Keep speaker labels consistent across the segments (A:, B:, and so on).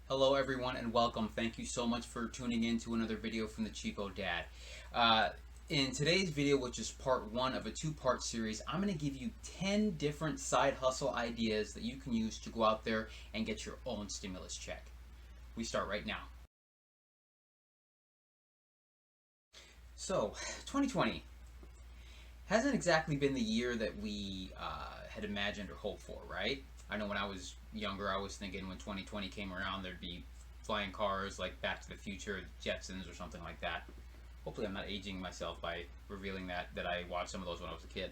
A: Hello everyone and welcome. Thank you so much for tuning in to another video from the Cheapo Dad. In today's video, which is part one of a two-part series, I'm going to give you 10 different side hustle ideas that you can use to go out there and get your own stimulus check. We start right now. So, 2020 hasn't exactly been the year that we had imagined or hoped for, right? I know when I was younger, I was thinking when 2020 came around, there'd be flying cars like Back to the Future, Jetsons, or something like that. Hopefully, I'm not aging myself by revealing that I watched some of those when I was a kid.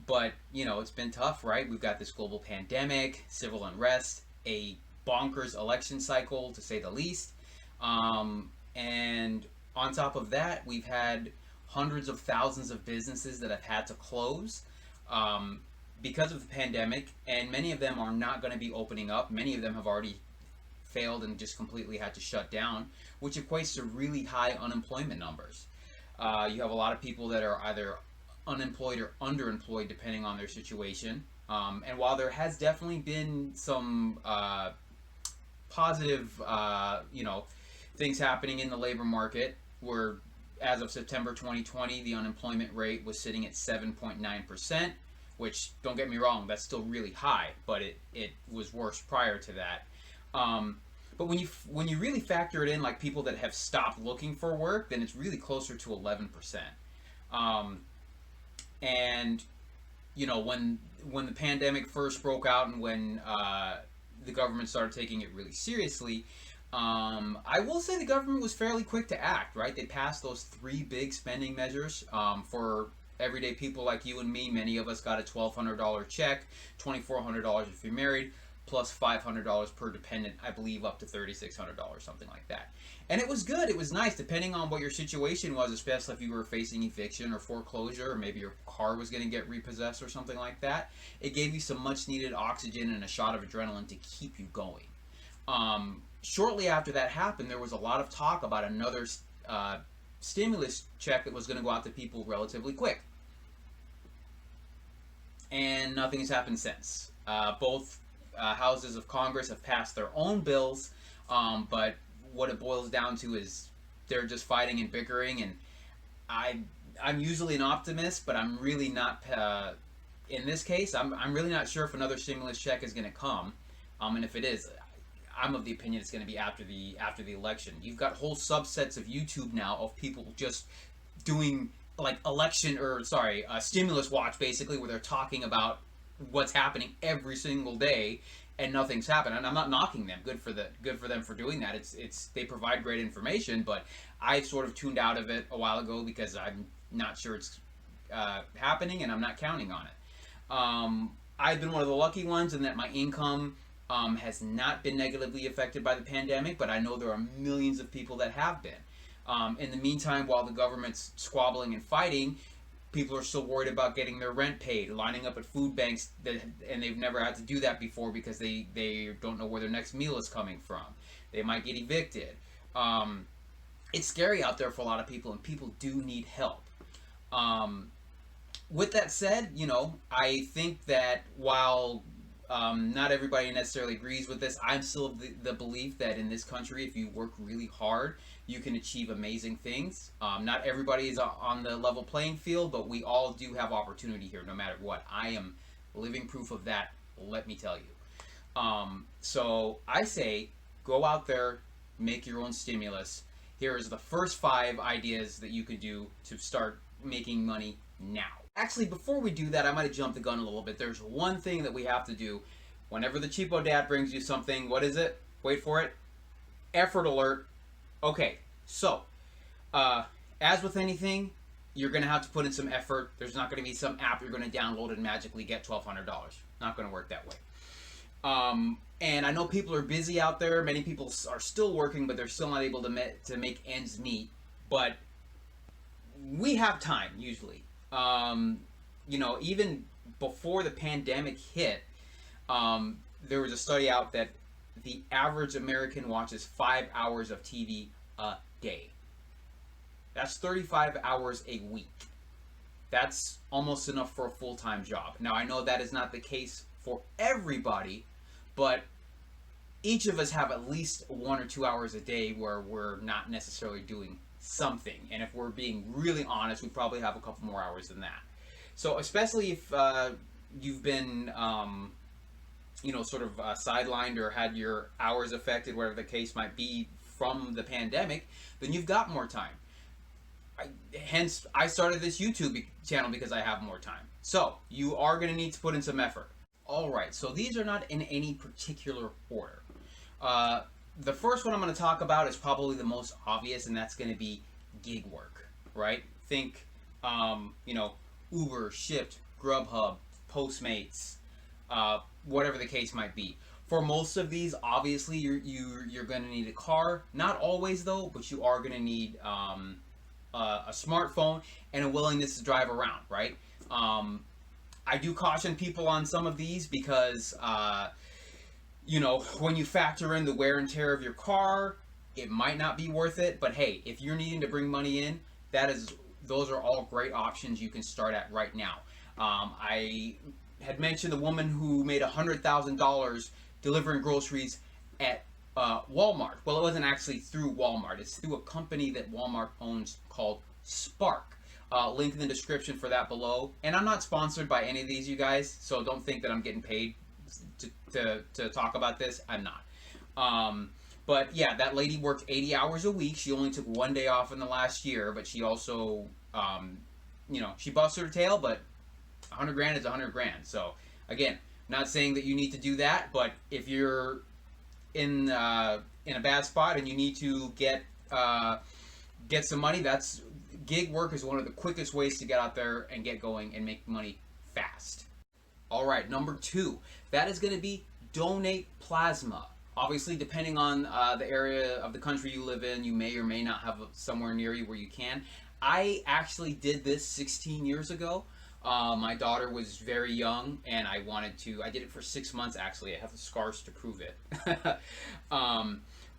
A: But it's been tough, right? We've got this global pandemic, civil unrest, a bonkers election cycle, to say the least, and on top of that, we've had hundreds of thousands of businesses that have had to close because of the pandemic, and many of them are not going to be opening up. Many of them have already failed and just completely had to shut down, which equates to really high unemployment numbers. You have a lot of people that are either unemployed or underemployed, depending on their situation. And while there has definitely been some positive, things happening in the labor market, where as of September 2020, the unemployment rate was sitting at 7.9%, which, don't get me wrong, that's still really high, but it was worse prior to that. But when you really factor it in, like people that have stopped looking for work, then it's really closer to 11%. And when the pandemic first broke out and when the government started taking it really seriously, I will say the government was fairly quick to act, right? They passed those three big spending measures for everyday people like you and me. Many of us got a $1,200 check, $2,400 if you're married, plus $500 per dependent, I believe up to $3,600, something like that. And it was good. It was nice, depending on what your situation was, especially if you were facing eviction or foreclosure, or maybe your car was going to get repossessed or something like that. It gave you some much needed oxygen and a shot of adrenaline to keep you going. Shortly after that happened, there was a lot of talk about another stimulus check that was going to go out to people relatively quick. And nothing has happened since. Both houses of Congress have passed their own bills, but what it boils down to is they're just fighting and bickering. And I'm usually an optimist, but I'm really not. In this case, I'm really not sure if another stimulus check is going to come, and if it is, I'm of the opinion it's going to be after the election. You've got whole subsets of YouTube now of people just doing like stimulus watch, basically, where they're talking about what's happening every single day and nothing's happened. And I'm not knocking them. Good for them for doing that. It's they provide great information, but I sort of tuned out of it a while ago because I'm not sure it's happening and I'm not counting on it. I've been one of the lucky ones in that my income has not been negatively affected by the pandemic, but I know there are millions of people that have been. In the meantime, while the government's squabbling and fighting, people are still worried about getting their rent paid, lining up at food banks, and they've never had to do that before because they don't know where their next meal is coming from. They might get evicted. It's scary out there for a lot of people, and people do need help. With that said, I think that while not everybody necessarily agrees with this, I'm still of the belief that in this country, if you work really hard, you can achieve amazing things. Not everybody is on the level playing field, but we all do have opportunity here, no matter what. I am living proof of that, let me tell you. So I say, go out there, make your own stimulus. Here is the first 5 ideas that you could do to start making money now. Actually, before we do that, I might have jumped the gun a little bit. There's one thing that we have to do. Whenever the Cheapo Dad brings you something, what is it? Wait for it. Effort alert. Okay, so, as with anything, you're going to have to put in some effort. There's not going to be some app you're going to download and magically get $1,200. Not going to work that way. And I know people are busy out there. Many people are still working, but they're still not able to make ends meet. But we have time, usually. Even before the pandemic hit, there was a study out that the average American watches 5 hours of TV a day. That's 35 hours a week. That's almost enough for a full-time job. Now, I know that is not the case for everybody, but each of us have at least 1 or 2 hours a day where we're not necessarily doing something. And if we're being really honest, we probably have a couple more hours than that. So especially if you've been, sort of sidelined or had your hours affected, whatever the case might be, from the pandemic, then you've got more time. Hence, I started this YouTube channel because I have more time. So you are going to need to put in some effort. All right, so these are not in any particular order. The first one I'm going to talk about is probably the most obvious, and that's going to be gig work, right? Think, Uber, Shipt, Grubhub, Postmates, whatever the case might be. For most of these, obviously, you're going to need a car. Not always, though, but you are going to need a smartphone and a willingness to drive around, right? I do caution people on some of these because, when you factor in the wear and tear of your car, it might not be worth it. But hey, if you're needing to bring money in, those are all great options you can start at right now. I had mentioned the woman who made $100,000 delivering groceries at Walmart. Well, it wasn't actually through Walmart. It's through a company that Walmart owns called Spark. Link in the description for that below. And I'm not sponsored by any of these, you guys, so don't think that I'm getting paid to talk about this. I'm not. But yeah, that lady worked 80 hours a week. She only took 1 day off in the last year, but she also, she busted her tail, but 100 grand is 100 grand. So again, not saying that you need to do that, but if you're in a bad spot and you need to get some money, gig work is one of the quickest ways to get out there and get going and make money fast. All right, number 2, that is going to be donate plasma. Obviously, depending on the area of the country you live in, you may or may not have somewhere near you where you can. I actually did this 16 years ago. My daughter was very young, and I did it for 6 months, actually. I have the scars to prove it.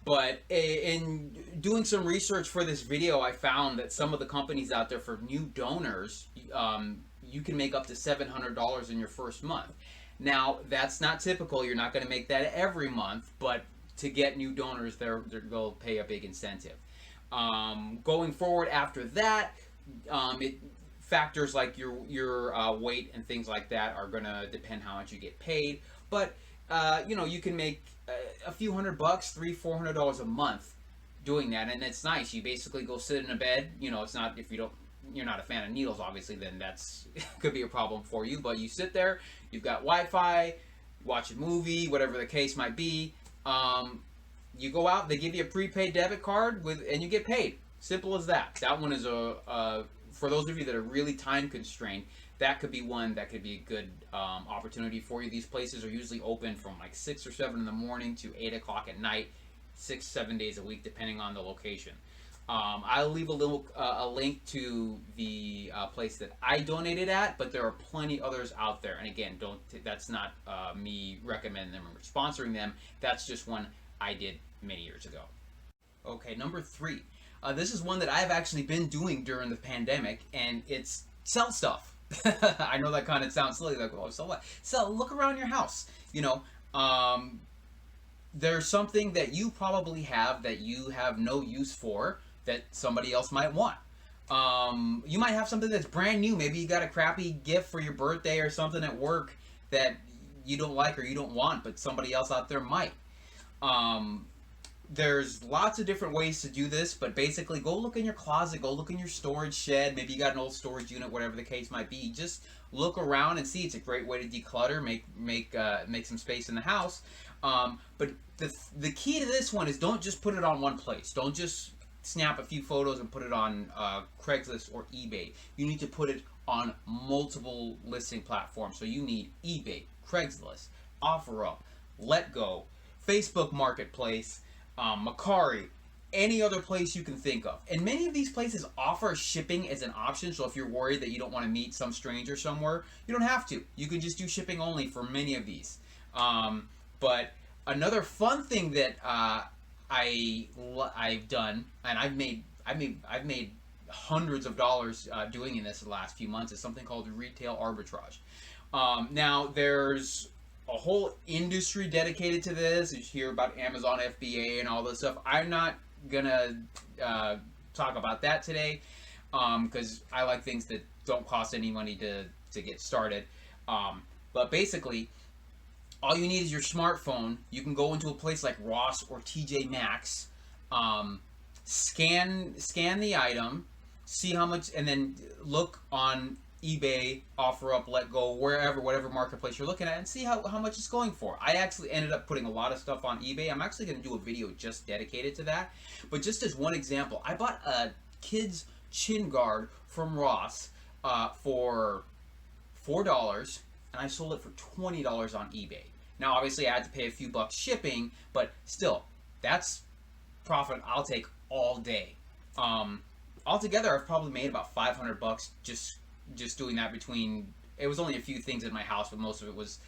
A: But in doing some research for this video, I found that some of the companies out there for new donors, you can make up to $700 in your first month. Now, that's not typical. You're not going to make that every month, but to get new donors, they'll pay a big incentive. Going forward after that, factors like your weight and things like that are going to depend how much you get paid. But, you can make a few $100, $300-$400 a month doing that, and it's nice. You basically go sit in a bed. It's not, if you're not a fan of needles, obviously, then that's could be a problem for you. But you sit there, you've got Wi-Fi, watch a movie, whatever the case might be. You go out, they give you a prepaid debit card and you get paid. Simple as that. That one is for those of you that are really time constrained, that could be one that could be a good opportunity for you. These places are usually open from like 6 or 7 in the morning to 8 o'clock at night, 6-7 days a week, depending on the location. I'll leave a link to the place that I donated at, but there are plenty others out there. And again, that's not me recommending them or sponsoring them. That's just one I did many years ago. Okay, number 3. This is one that I've actually been doing during the pandemic, and it's sell stuff. I know that kind of sounds silly, like, oh, so what? Look around your house. There's something that you probably have that you have no use for that somebody else might want. You might have something that's brand new. Maybe you got a crappy gift for your birthday or something at work that you don't like or you don't want, but somebody else out there might. There's lots of different ways to do this, but basically go look in your closet, go look in your storage shed. Maybe you got an old storage unit, whatever the case might be. Just look around and see. It's a great way to declutter, make some space in the house. But the key to this one is don't just put it on one place. Don't just snap a few photos and put it on Craigslist or eBay. You need to put it on multiple listing platforms. So you need eBay, Craigslist, OfferUp, LetGo, Facebook Marketplace, Macari, any other place you can think of. And many of these places offer shipping as an option, so if you're worried that you don't want to meet some stranger somewhere, you don't have to. You can just do shipping only for many of these. But another fun thing that I've done, and I've made hundreds of dollars doing this the last few months, is something called retail arbitrage. Now there's a whole industry dedicated to this. You hear about Amazon FBA and all this stuff. I'm not gonna talk about that today because I like things that don't cost any money to get started. But basically, all you need is your smartphone. You can go into a place like Ross or TJ Maxx, scan the item, see how much, and then look on eBay, OfferUp, Let Go, wherever, whatever marketplace you're looking at, and see how much it's going for. I actually ended up putting a lot of stuff on eBay. I'm actually going to do a video just dedicated to that. But just as one example, I bought a kid's chin guard from Ross for $4, and I sold it for $20 on eBay. Now, obviously, I had to pay a few bucks shipping, but still, that's profit I'll take all day. Altogether, I've probably made about $500 just doing that. Between, it was only a few things in my house, but most of it was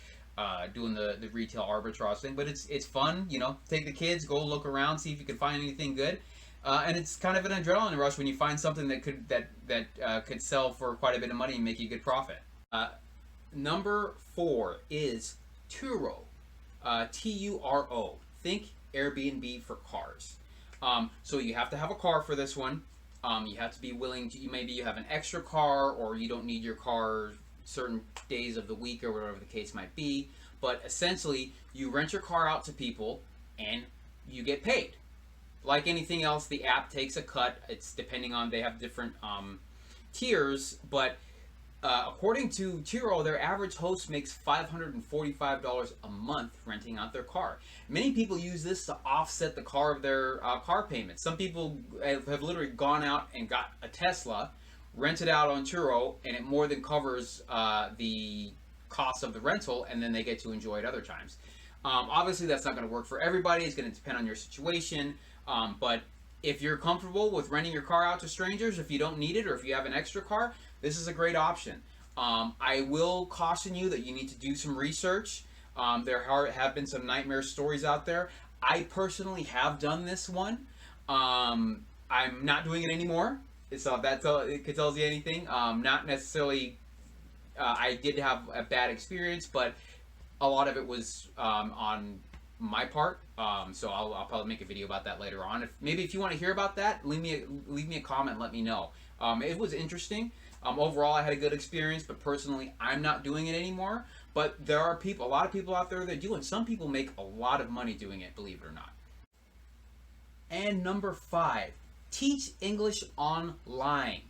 A: doing the retail arbitrage thing. But it's fun, you know. Take the kids, go look around, see if you can find anything good, and it's kind of an adrenaline rush when you find something that could sell for quite a bit of money and make you a good profit. Number 4 is Turo, Turo. Think Airbnb for cars. So you have to have a car for this one. You have to be willing to, maybe you have an extra car, or you don't need your car certain days of the week or whatever the case might be. But essentially, you rent your car out to people and you get paid. Like anything else, the app takes a cut. It's depending on, they have different tiers, but according to Turo, their average host makes $545 a month renting out their car. Many people use this to offset the car of their car payments. Some people have literally gone out and got a Tesla, rented out on Turo, and it more than covers the cost of the rental, and then they get to enjoy it other times. Obviously, that's not going to work for everybody. It's going to depend on your situation, but if you're comfortable with renting your car out to strangers, if you don't need it or if you have an extra car, this is a great option. I will caution you that you need to do some research. There have been some nightmare stories out there. I personally have done this one. I'm not doing it anymore. So if it tells you anything. Not necessarily, I did have a bad experience, but a lot of it was on my part. So I'll probably make a video about that later on. If you want to hear about that, leave me a comment and let me know. It was interesting. Overall, I had a good experience, but personally, I'm not doing it anymore. But there are a lot of people out there that do, and some people make a lot of money doing it, believe it or not. And number 5, teach English online.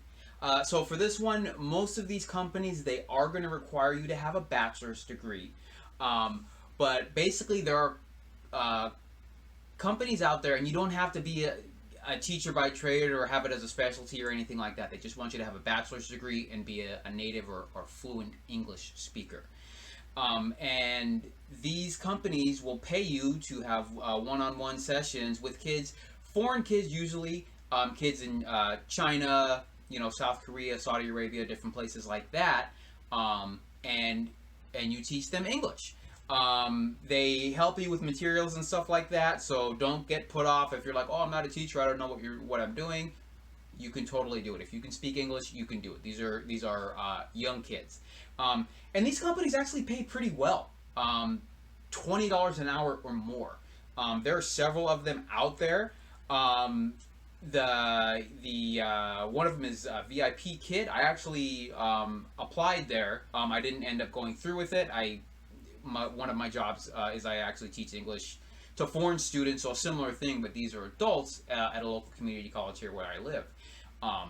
A: So for this one, most of these companies, they are going to require you to have a bachelor's degree. But basically, there are companies out there, and you don't have to be a teacher by trade or have it as a specialty or anything like that. They just want you to have a bachelor's degree and be a native or fluent English speaker. And these companies will pay you to have one-on-one sessions with kids, foreign kids usually, kids in China, South Korea, Saudi Arabia, different places like that, and you teach them English. They help you with materials and stuff like that, so don't get put off if you're like, oh, I'm not a teacher, I don't know what I'm doing. You can totally do it. If you can speak English, you can do it. These are young kids. And these companies actually pay pretty well, $20 an hour or more. There are several of them out there. One of them is VIP Kid. I actually applied there. I didn't end up going through with it. One of my jobs is I actually teach English to foreign students, so a similar thing, but these are adults at a local community college here where I live.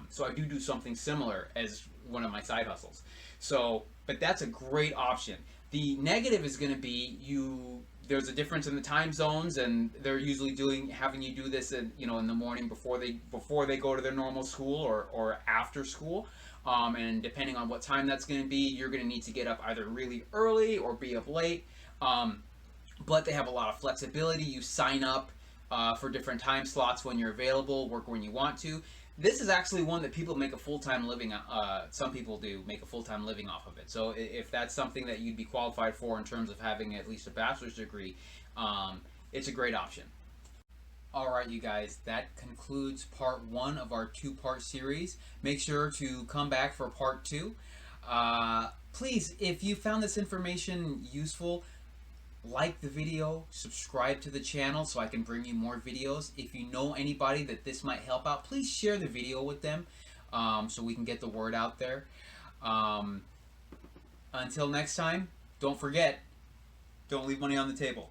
A: So I do something similar as one of my side hustles. But that's a great option. The negative is going to be there's a difference in the time zones, and they're usually having you do this in the morning before they go to their normal school or after school. And depending on what time that's going to be, you're going to need to get up either really early or be up late. But they have a lot of flexibility. You sign up for different time slots when you're available, work when you want to. This is actually one that people make a full-time living. Some people do make a full-time living off of it. So if that's something that you'd be qualified for in terms of having at least a bachelor's degree, it's a great option. Alright, you guys, that concludes part 1 of our 2-part series. Make sure to come back for part 2. Please, if you found this information useful, like the video, subscribe to the channel so I can bring you more videos. If you know anybody that this might help out, please share the video with them so we can get the word out there. Until next time, don't forget, don't leave money on the table.